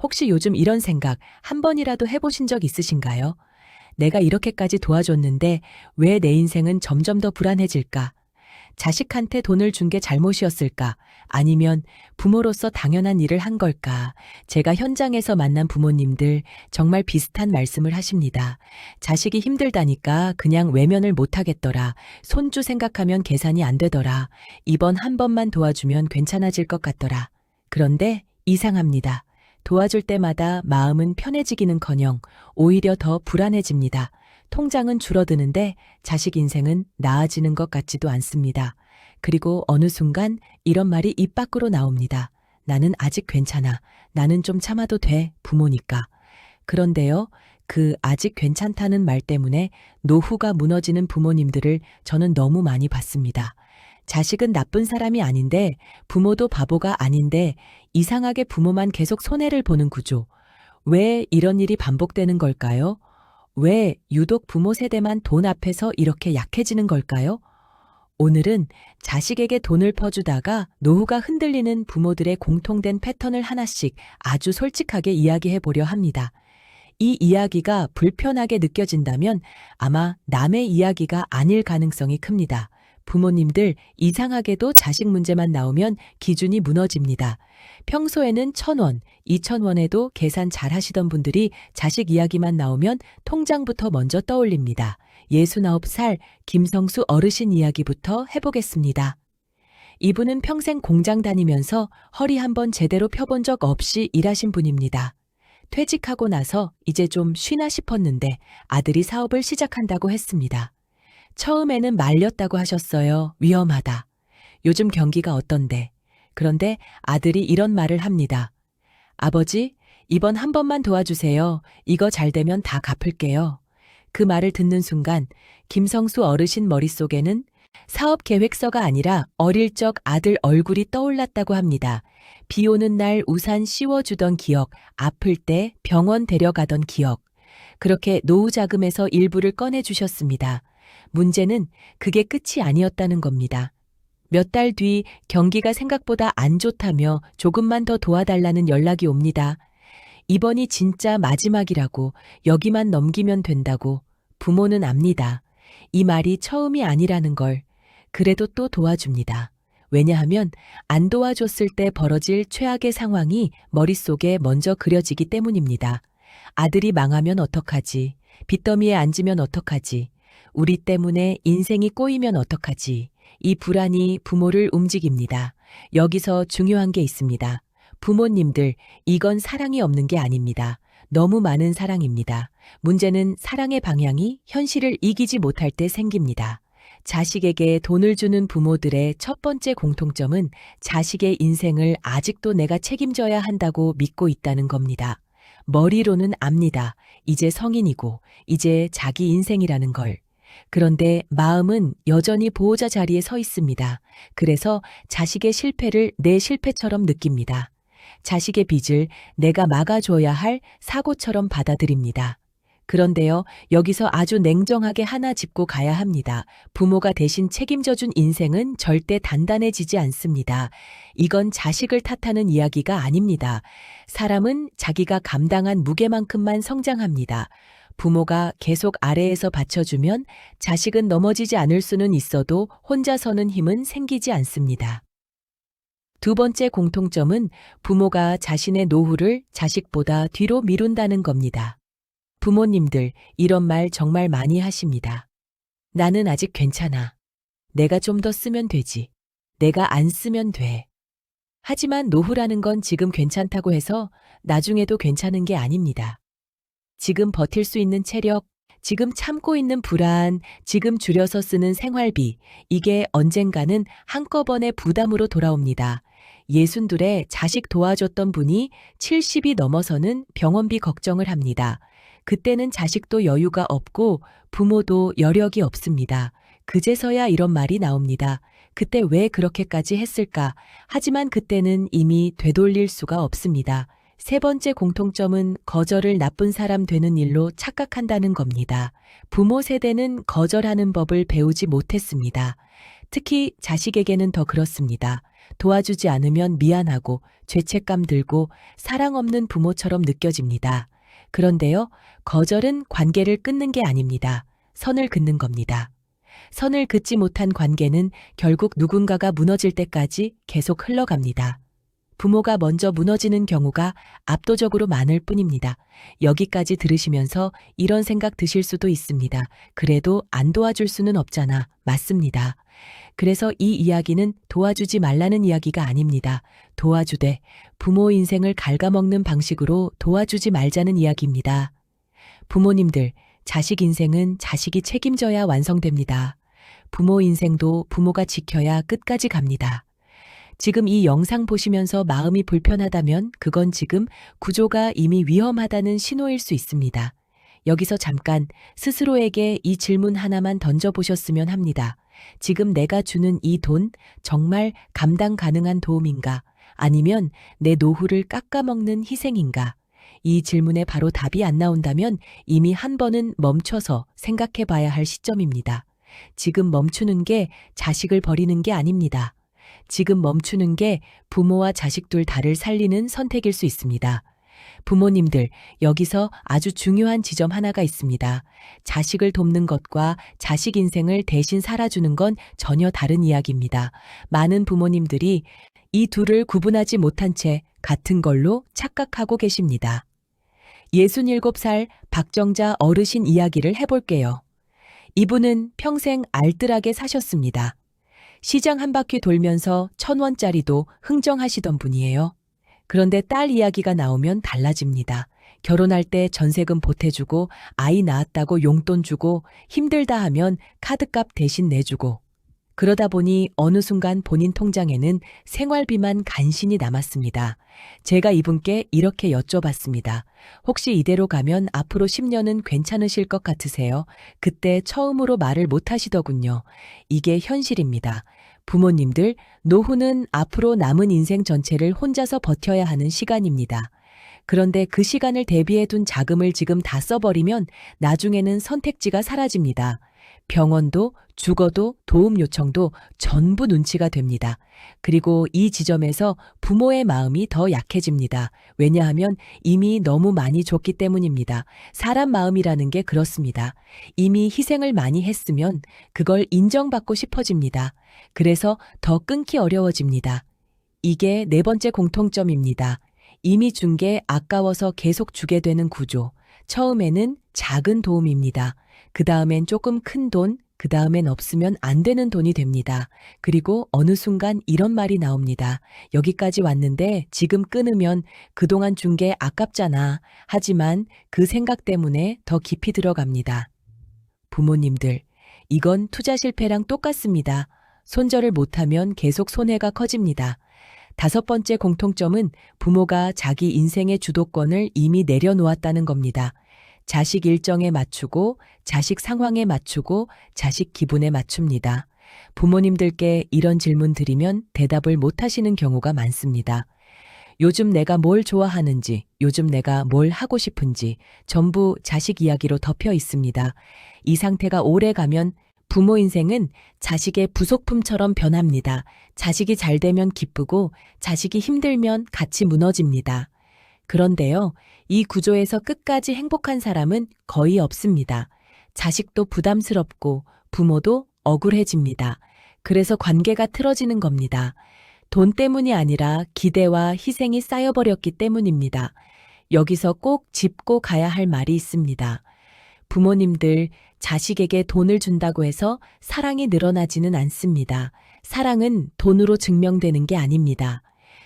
혹시 요즘 이런 생각 한 번이라도 해보신 적 있으신가요? 내가 이렇게까지 도와줬는데 왜 내 인생은 점점 더 불안해질까? 자식한테 돈을 준 게 잘못이었을까? 아니면 부모로서 당연한 일을 한 걸까? 제가 현장에서 만난 부모님들 정말 비슷한 말씀을 하십니다. 자식이 힘들다니까 그냥 외면을 못 하겠더라. 손주 생각하면 계산이 안 되더라. 이번 한 번만 도와주면 괜찮아질 것 같더라. 그런데 이상합니다. 도와줄 때마다 마음은 편해지기는커녕 오히려 더 불안해집니다. 통장은 줄어드는데 자식 인생은 나아지는 것 같지도 않습니다. 그리고 어느 순간 이런 말이 입 밖으로 나옵니다. 나는 아직 괜찮아. 나는 좀 참아도 돼. 부모니까. 그런데요, 그 아직 괜찮다는 말 때문에 노후가 무너지는 부모님들을 저는 너무 많이 봤습니다. 자식은 나쁜 사람이 아닌데, 부모도 바보가 아닌데, 이상하게 부모만 계속 손해를 보는 구조. 왜 이런 일이 반복되는 걸까요? 왜 유독 부모 세대만 돈 앞에서 이렇게 약해지는 걸까요? 오늘은 자식에게 돈을 퍼주다가 노후가 흔들리는 부모들의 공통된 패턴을 하나씩 아주 솔직하게 이야기해 보려 합니다. 이 이야기가 불편하게 느껴진다면 아마 남의 이야기가 아닐 가능성이 큽니다. 부모님들 이상하게도 자식 문제만 나오면 기준이 무너집니다. 평소에는 1,000원, 2,000원에도 계산 잘 하시던 분들이 자식 이야기만 나오면 통장부터 먼저 떠올립니다. 69살 김성수 어르신 이야기부터 해보겠습니다. 이분은 평생 공장 다니면서 허리 한번 제대로 펴본 적 없이 일하신 분입니다. 퇴직하고 나서 이제 좀 쉬나 싶었는데 아들이 사업을 시작한다고 했습니다. 처음에는 말렸다고 하셨어요. 위험하다. 요즘 경기가 어떤데? 그런데 아들이 이런 말을 합니다. 아버지, 이번 한 번만 도와주세요. 이거 잘 되면 다 갚을게요. 그 말을 듣는 순간 김성수 어르신 머릿속에는 사업 계획서가 아니라 어릴 적 아들 얼굴이 떠올랐다고 합니다. 비 오는 날 우산 씌워주던 기억, 아플 때 병원 데려가던 기억. 그렇게 노후 자금에서 일부를 꺼내주셨습니다. 문제는 그게 끝이 아니었다는 겁니다. 몇 달 뒤 경기가 생각보다 안 좋다며 조금만 더 도와달라는 연락이 옵니다. 이번이 진짜 마지막이라고, 여기만 넘기면 된다고. 부모는 압니다. 이 말이 처음이 아니라는 걸. 그래도 또 도와줍니다. 왜냐하면 안 도와줬을 때 벌어질 최악의 상황이 머릿속에 먼저 그려지기 때문입니다. 아들이 망하면 어떡하지? 빚더미에 앉으면 어떡하지? 우리 때문에 인생이 꼬이면 어떡하지? 이 불안이 부모를 움직입니다. 여기서 중요한 게 있습니다. 부모님들, 이건 사랑이 없는 게 아닙니다. 너무 많은 사랑입니다. 문제는 사랑의 방향이 현실을 이기지 못할 때 생깁니다. 자식에게 돈을 주는 부모들의 첫 번째 공통점은 자식의 인생을 아직도 내가 책임져야 한다고 믿고 있다는 겁니다. 머리로는 압니다. 이제 성인이고, 이제 자기 인생이라는 걸. 그런데 마음은 여전히 보호자 자리에 서 있습니다. 그래서 자식의 실패를 내 실패처럼 느낍니다. 자식의 빚을 내가 막아줘야 할 사고처럼 받아들입니다. 그런데요, 여기서 아주 냉정하게 하나 짚고 가야 합니다. 부모가 대신 책임져준 인생은 절대 단단해지지 않습니다. 이건 자식을 탓하는 이야기가 아닙니다. 사람은 자기가 감당한 무게만큼만 성장합니다. 부모가 계속 아래에서 받쳐주면 자식은 넘어지지 않을 수는 있어도 혼자 서는 힘은 생기지 않습니다. 두 번째 공통점은 부모가 자신의 노후를 자식보다 뒤로 미룬다는 겁니다. 부모님들, 이런 말 정말 많이 하십니다. 나는 아직 괜찮아. 내가 좀 더 쓰면 되지. 내가 안 쓰면 돼. 하지만 노후라는 건 지금 괜찮다고 해서 나중에도 괜찮은 게 아닙니다. 지금 버틸 수 있는 체력, 지금 참고 있는 불안, 지금 줄여서 쓰는 생활비, 이게 언젠가는 한꺼번에 부담으로 돌아옵니다. 62에 자식 도와줬던 분이 70이 넘어서는 병원비 걱정을 합니다. 그때는 자식도 여유가 없고 부모도 여력이 없습니다. 그제서야 이런 말이 나옵니다. 그때 왜 그렇게까지 했을까? 하지만 그때는 이미 되돌릴 수가 없습니다. 세 번째 공통점은 거절을 나쁜 사람 되는 일로 착각한다는 겁니다. 부모 세대는 거절하는 법을 배우지 못했습니다. 특히 자식에게는 더 그렇습니다. 도와주지 않으면 미안하고 죄책감 들고 사랑 없는 부모처럼 느껴집니다. 그런데요, 거절은 관계를 끊는 게 아닙니다. 선을 긋는 겁니다. 선을 긋지 못한 관계는 결국 누군가가 무너질 때까지 계속 흘러갑니다. 부모가 먼저 무너지는 경우가 압도적으로 많을 뿐입니다. 여기까지 들으시면서 이런 생각 드실 수도 있습니다. 그래도 안 도와줄 수는 없잖아. 맞습니다. 그래서 이 이야기는 도와주지 말라는 이야기가 아닙니다. 도와주되 부모 인생을 갉아먹는 방식으로 도와주지 말자는 이야기입니다. 부모님들, 자식 인생은 자식이 책임져야 완성됩니다. 부모 인생도 부모가 지켜야 끝까지 갑니다. 지금 이 영상 보시면서 마음이 불편하다면 그건 지금 구조가 이미 위험하다는 신호일 수 있습니다. 여기서 잠깐 스스로에게 이 질문 하나만 던져보셨으면 합니다. 지금 내가 주는 이 돈 정말 감당 가능한 도움인가? 아니면 내 노후를 깎아먹는 희생인가? 이 질문에 바로 답이 안 나온다면 이미 한 번은 멈춰서 생각해 봐야 할 시점입니다. 지금 멈추는 게 자식을 버리는 게 아닙니다. 지금 멈추는 게 부모와 자식 둘 다를 살리는 선택일 수 있습니다. 부모님들, 여기서 아주 중요한 지점 하나가 있습니다. 자식을 돕는 것과 자식 인생을 대신 살아주는 건 전혀 다른 이야기입니다. 많은 부모님들이 이 둘을 구분하지 못한 채 같은 걸로 착각하고 계십니다. 67살 박정자 어르신 이야기를 해볼게요. 이분은 평생 알뜰하게 사셨습니다. 시장 한 바퀴 돌면서 1,000원짜리도 흥정하시던 분이에요. 그런데 딸 이야기가 나오면 달라집니다. 결혼할 때 전세금 보태주고 아이 낳았다고 용돈 주고 힘들다 하면 카드값 대신 내주고 그러다 보니 어느 순간 본인 통장에는 생활비만 간신히 남았습니다. 제가 이분께 이렇게 여쭤봤습니다. 혹시 이대로 가면 앞으로 10년은 괜찮으실 것 같으세요? 그때 처음으로 말을 못 하시더군요. 이게 현실입니다. 부모님들, 노후는 앞으로 남은 인생 전체를 혼자서 버텨야 하는 시간입니다. 그런데 그 시간을 대비해 둔 자금을 지금 다 써버리면 나중에는 선택지가 사라집니다. 병원도 죽어도 도움 요청도 전부 눈치가 됩니다. 그리고 이 지점에서 부모의 마음이 더 약해집니다. 왜냐하면 이미 너무 많이 줬기 때문입니다. 사람 마음이라는 게 그렇습니다. 이미 희생을 많이 했으면 그걸 인정받고 싶어집니다. 그래서 더 끊기 어려워집니다. 이게 네 번째 공통점입니다. 이미 준 게 아까워서 계속 주게 되는 구조. 처음에는 작은 도움입니다. 그 다음엔 조금 큰 돈, 그 다음엔 없으면 안 되는 돈이 됩니다. 그리고 어느 순간 이런 말이 나옵니다. 여기까지 왔는데 지금 끊으면 그동안 준 게 아깝잖아. 하지만 그 생각 때문에 더 깊이 들어갑니다. 부모님들, 이건 투자 실패랑 똑같습니다. 손절을 못하면 계속 손해가 커집니다. 5번째 공통점은 부모가 자기 인생의 주도권을 이미 내려놓았다는 겁니다. 자식 일정에 맞추고, 자식 상황에 맞추고, 자식 기분에 맞춥니다. 부모님들께 이런 질문 드리면 대답을 못 하시는 경우가 많습니다. 요즘 내가 뭘 좋아하는지, 요즘 내가 뭘 하고 싶은지 전부 자식 이야기로 덮여 있습니다. 이 상태가 오래 가면 부모 인생은 자식의 부속품처럼 변합니다. 자식이 잘 되면 기쁘고 자식이 힘들면 같이 무너집니다. 그런데요, 이 구조에서 끝까지 행복한 사람은 거의 없습니다. 자식도 부담스럽고 부모도 억울해집니다. 그래서 관계가 틀어지는 겁니다. 돈 때문이 아니라 기대와 희생이 쌓여버렸기 때문입니다. 여기서 꼭 짚고 가야 할 말이 있습니다. 부모님들, 자식에게 돈을 준다고 해서 사랑이 늘어나지는 않습니다. 사랑은 돈으로 증명되는 게 아닙니다.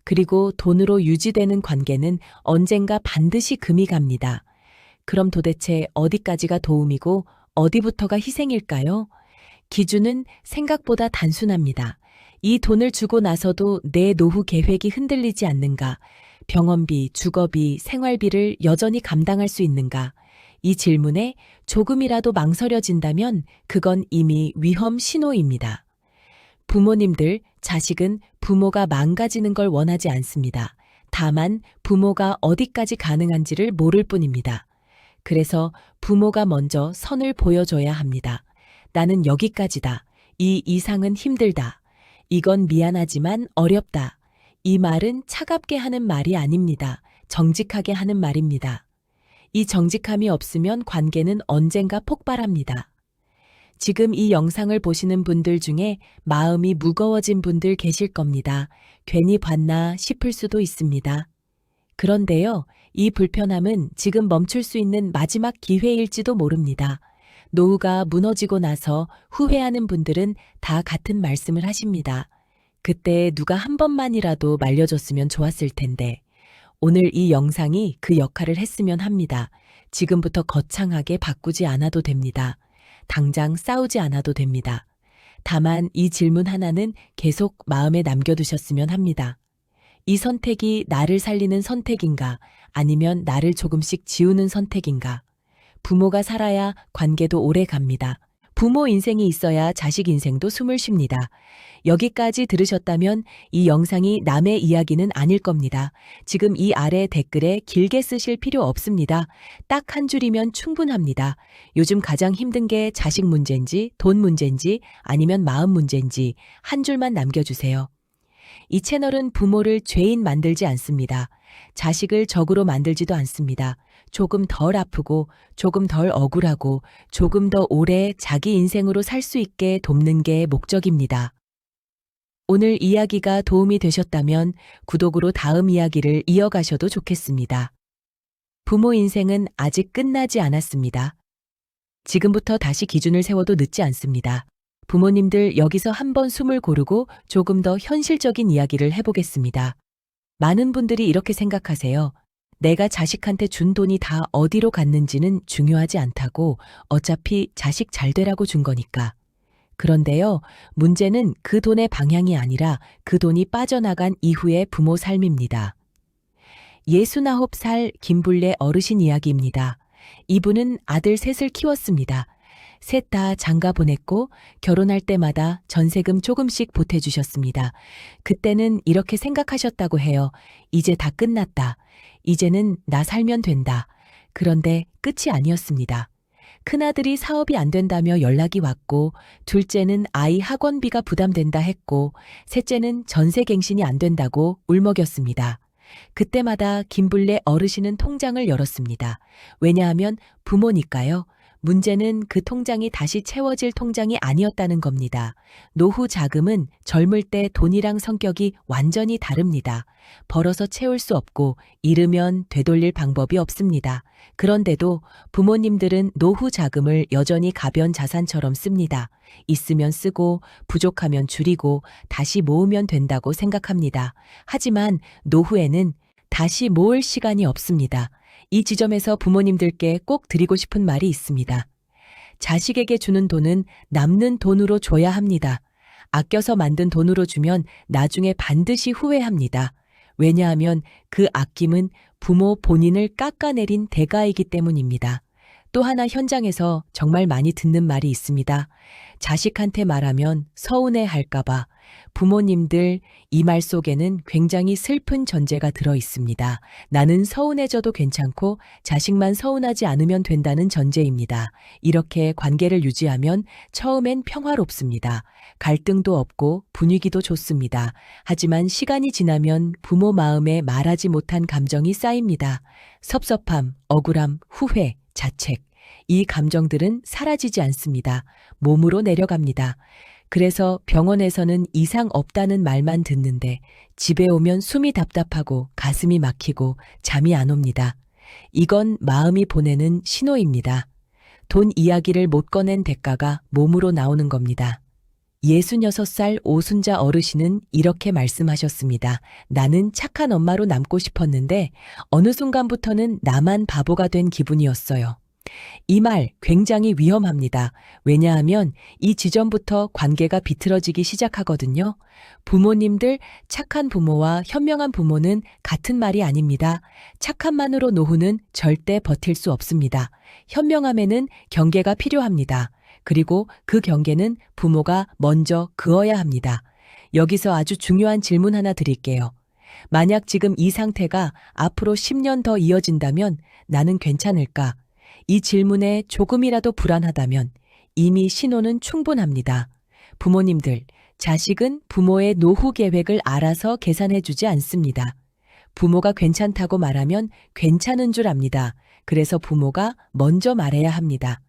그리고 돈으로 유지되는 관계는 언젠가 반드시 금이 갑니다. 그럼 도대체 어디까지가 도움이고 어디부터가 희생일까요? 기준은 생각보다 단순합니다. 이 돈을 주고 나서도 내 노후 계획이 흔들리지 않는가? 병원비, 주거비, 생활비를 여전히 감당할 수 있는가? 이 질문에 조금이라도 망설여진다면 그건 이미 위험 신호입니다. 부모님들, 자식은 부모가 망가지는 걸 원하지 않습니다. 다만 부모가 어디까지 가능한지를 모를 뿐입니다. 그래서 부모가 먼저 선을 보여줘야 합니다. 나는 여기까지다. 이 이상은 힘들다. 이건 미안하지만 어렵다. 이 말은 차갑게 하는 말이 아닙니다. 정직하게 하는 말입니다. 이 정직함이 없으면 관계는 언젠가 폭발합니다. 지금 이 영상을 보시는 분들 중에 마음이 무거워진 분들 계실 겁니다. 괜히 봤나 싶을 수도 있습니다. 그런데요, 이 불편함은 지금 멈출 수 있는 마지막 기회일지도 모릅니다. 노후가 무너지고 나서 후회하는 분들은 다 같은 말씀을 하십니다. 그때 누가 한 번만이라도 말려줬으면 좋았을 텐데. 오늘 이 영상이 그 역할을 했으면 합니다. 지금부터 거창하게 바꾸지 않아도 됩니다. 당장 싸우지 않아도 됩니다. 다만 이 질문 하나는 계속 마음에 남겨두셨으면 합니다. 이 선택이 나를 살리는 선택인가, 아니면 나를 조금씩 지우는 선택인가? 부모가 살아야 관계도 오래 갑니다. 부모 인생이 있어야 자식 인생도 숨을 쉽니다. 여기까지 들으셨다면 이 영상이 남의 이야기는 아닐 겁니다. 지금 이 아래 댓글에 길게 쓰실 필요 없습니다. 딱 한 줄이면 충분합니다. 요즘 가장 힘든 게 자식 문제인지 돈 문제인지 아니면 마음 문제인지 한 줄만 남겨주세요. 이 채널은 부모를 죄인 만들지 않습니다. 자식을 적으로 만들지도 않습니다. 조금 덜 아프고 조금 덜 억울하고 조금 더 오래 자기 인생으로 살 수 있게 돕는 게 목적입니다. 오늘 이야기가 도움이 되셨다면 구독으로 다음 이야기를 이어가셔도 좋겠습니다. 부모 인생은 아직 끝나지 않았습니다. 지금부터 다시 기준을 세워도 늦지 않습니다. 부모님들 여기서 한번 숨을 고르고 조금 더 현실적인 이야기를 해보겠습니다. 많은 분들이 이렇게 생각하세요. 내가 자식한테 준 돈이 다 어디로 갔는지는 중요하지 않다고, 어차피 자식 잘 되라고 준 거니까. 그런데요, 문제는 그 돈의 방향이 아니라 그 돈이 빠져나간 이후의 부모 삶입니다. 69살 김불례 어르신 이야기입니다. 이분은 아들 셋을 키웠습니다. 셋 다 장가 보냈고 결혼할 때마다 전세금 조금씩 보태주셨습니다. 그때는 이렇게 생각하셨다고 해요. 이제 다 끝났다. 이제는 나 살면 된다. 그런데 끝이 아니었습니다. 큰아들이 사업이 안 된다며 연락이 왔고, 둘째는 아이 학원비가 부담된다 했고, 셋째는 전세갱신이 안 된다고 울먹였습니다. 그때마다 김불례 어르신은 통장을 열었습니다. 왜냐하면 부모니까요. 문제는 그 통장이 다시 채워질 통장이 아니었다는 겁니다. 노후 자금은 젊을 때 돈이랑 성격이 완전히 다릅니다. 벌어서 채울 수 없고 잃으면 되돌릴 방법이 없습니다. 그런데도 부모님들은 노후 자금을 여전히 가변 자산처럼 씁니다. 있으면 쓰고 부족하면 줄이고 다시 모으면 된다고 생각합니다. 하지만 노후에는 다시 모을 시간이 없습니다. 이 지점에서 부모님들께 꼭 드리고 싶은 말이 있습니다. 자식에게 주는 돈은 남는 돈으로 줘야 합니다. 아껴서 만든 돈으로 주면 나중에 반드시 후회합니다. 왜냐하면 그 아낌은 부모 본인을 깎아내린 대가이기 때문입니다. 또 하나 현장에서 정말 많이 듣는 말이 있습니다. 자식한테 말하면 서운해 할까봐. 부모님들, 이 말 속에는 굉장히 슬픈 전제가 들어 있습니다. 나는 서운해져도 괜찮고 자식만 서운하지 않으면 된다는 전제입니다. 이렇게 관계를 유지하면 처음엔 평화롭습니다. 갈등도 없고 분위기도 좋습니다. 하지만 시간이 지나면 부모 마음에 말하지 못한 감정이 쌓입니다. 섭섭함, 억울함, 후회, 자책. 이 감정들은 사라지지 않습니다. 몸으로 내려갑니다. 그래서 병원에서는 이상 없다는 말만 듣는데 집에 오면 숨이 답답하고 가슴이 막히고 잠이 안 옵니다. 이건 마음이 보내는 신호입니다. 돈 이야기를 못 꺼낸 대가가 몸으로 나오는 겁니다. 66살 오순자 어르신은 이렇게 말씀하셨습니다. 나는 착한 엄마로 남고 싶었는데 어느 순간부터는 나만 바보가 된 기분이었어요. 이 말 굉장히 위험합니다. 왜냐하면 이 지점부터 관계가 비틀어지기 시작하거든요. 부모님들, 착한 부모와 현명한 부모는 같은 말이 아닙니다. 착함만으로 노후는 절대 버틸 수 없습니다. 현명함에는 경계가 필요합니다. 그리고 그 경계는 부모가 먼저 그어야 합니다. 여기서 아주 중요한 질문 하나 드릴게요. 만약 지금 이 상태가 앞으로 10년 더 이어진다면 나는 괜찮을까? 이 질문에 조금이라도 불안하다면 이미 신호는 충분합니다. 부모님들, 자식은 부모의 노후 계획을 알아서 계산해주지 않습니다. 부모가 괜찮다고 말하면 괜찮은 줄 압니다. 그래서 부모가 먼저 말해야 합니다.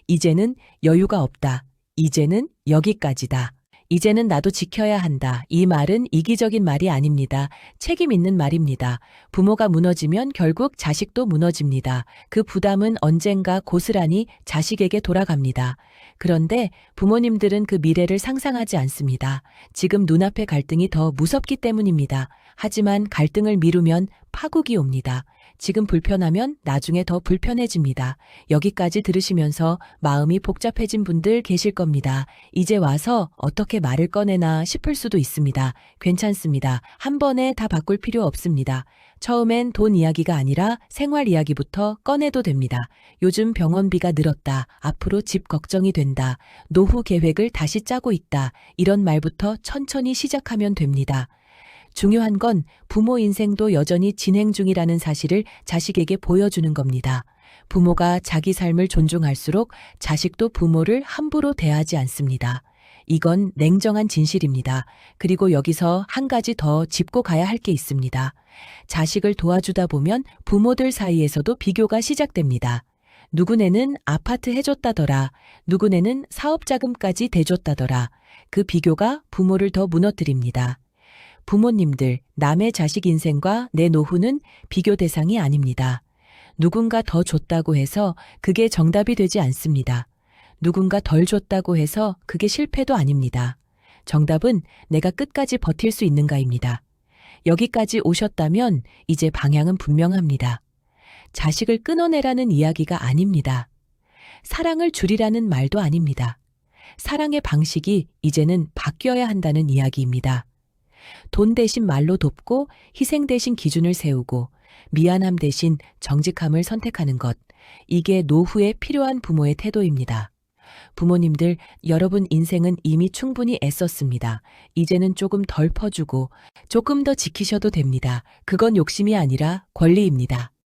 이제는 여유가 없다. 이제는 여기까지다. 이제는 나도 지켜야 한다. 이 말은 이기적인 말이 아닙니다. 책임 있는 말입니다. 부모가 무너지면 결국 자식도 무너집니다. 그 부담은 언젠가 고스란히 자식에게 돌아갑니다. 그런데 부모님들은 그 미래를 상상하지 않습니다. 지금 눈앞의 갈등이 더 무섭기 때문입니다. 하지만 갈등을 미루면 파국이 옵니다. 지금 불편하면 나중에 더 불편해집니다. 여기까지 들으시면서 마음이 복잡해진 분들 계실 겁니다. 이제 와서 어떻게 말을 꺼내나 싶을 수도 있습니다. 괜찮습니다. 한 번에 다 바꿀 필요 없습니다. 처음엔 돈 이야기가 아니라 생활 이야기부터 꺼내도 됩니다. 요즘 병원비가 늘었다. 앞으로 집 걱정이 된다. 노후 계획을 다시 짜고 있다. 이런 말부터 천천히 시작하면 됩니다. 중요한 건 부모 인생도 여전히 진행 중이라는 사실을 자식에게 보여주는 겁니다. 부모가 자기 삶을 존중할수록 자식도 부모를 함부로 대하지 않습니다. 이건 냉정한 진실입니다. 그리고 여기서 한 가지 더 짚고 가야 할 게 있습니다. 자식을 도와주다 보면 부모들 사이에서도 비교가 시작됩니다. 누구네는 아파트 해줬다더라. 누구네는 사업자금까지 대줬다더라. 그 비교가 부모를 더 무너뜨립니다. 부모님들, 남의 자식 인생과 내 노후는 비교 대상이 아닙니다. 누군가 더 줬다고 해서 그게 정답이 되지 않습니다. 누군가 덜 줬다고 해서 그게 실패도 아닙니다. 정답은 내가 끝까지 버틸 수 있는가입니다. 여기까지 오셨다면 이제 방향은 분명합니다. 자식을 끊어내라는 이야기가 아닙니다. 사랑을 줄이라는 말도 아닙니다. 사랑의 방식이 이제는 바뀌어야 한다는 이야기입니다. 돈 대신 말로 돕고 희생 대신 기준을 세우고 미안함 대신 정직함을 선택하는 것. 이게 노후에 필요한 부모의 태도입니다. 부모님들, 여러분 인생은 이미 충분히 애썼습니다. 이제는 조금 덜 퍼주고 조금 더 지키셔도 됩니다. 그건 욕심이 아니라 권리입니다.